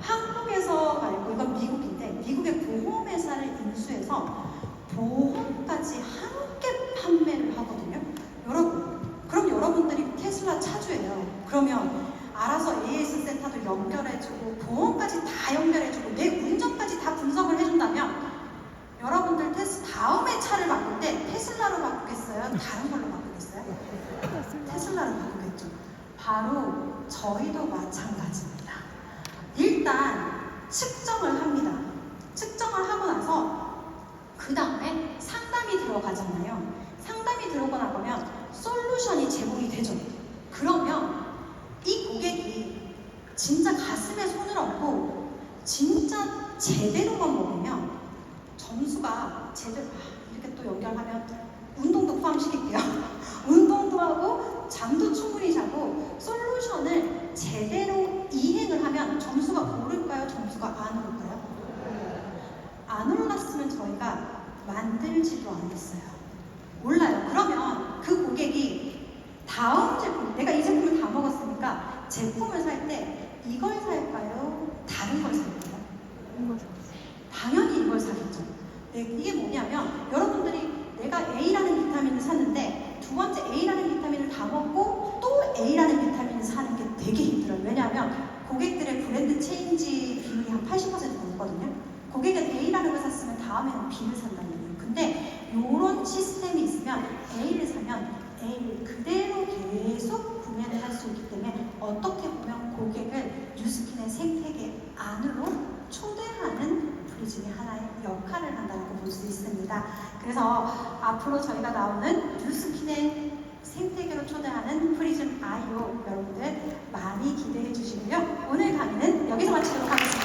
한국에서 말고 이건 미국인데 미국의 보험회사를 인수해서 보험까지 함께 판매를 하거든요. 여러분, 그럼 여러분들이 테슬라 차주예요. 그러면 알아서 AS 센터도 연결해주고 보험까지 다 연결해주고 내 운전까지 다 분석을 해준다면 여러분들 다음에 차를 바꿀 때 테슬라로 바꾸겠어요? 다른 걸로 바꾸겠어요? 테슬라로 바꾸겠죠. 바로 저희도 마찬가지입니다. 일단 측정을 합니다. 측정을 하고 나서 그 다음에 상담이 들어가잖아요. 상담이 들어오고 나면 솔루션이 제공이 되죠. 그러면 이 고객이 진짜 가슴에 손을 얹고 진짜 제대로만 먹으면 점수가 제대로 이렇게 또 연결하면 운동도 포함시킬게요. 운동도 하고 잠도 충분히 자고 솔루션을 제대로 이행을 하면 점수가 오를까요? 점수가 안 오를까요? 안 올랐으면 저희가 만들지도 않았어요. 몰라요. 그러면 그 고객이 다음 제품, 내가 이 제품을 다 먹었으니까 제품을 살 때 이걸 살까요? 다른 걸 살까요? 당연히 이걸 사겠죠. 네, 이게 뭐냐면 여러분들이 내가 A라는 비타민을 샀는데 두 번째 A라는 비타민을 다 먹고 또 A라는 비타민을 사는 게 되게 힘들어요. 왜냐하면 고객들의 브랜드 체인지 비율이 한 80% 넘거든요. 고객은 A라는 걸 샀으면 다음에는 B를 산다는 얘기예요. 근데 이런 시스템이 있으면 A를 사면 A를 그대로 계속 구매를 할 수 있기 때문에 어떻게 보면 고객을 뉴스킨의 생태계 안으로 초대하는 프리즘이 하나의 역할을 한다고 볼 수 있습니다. 그래서 앞으로 저희가 나오는 뉴스킨의 생태계로 초대하는 프리즘 IO 여러분들 많이 기대해 주시고요. 오늘 강의는 여기서 마치도록 하겠습니다.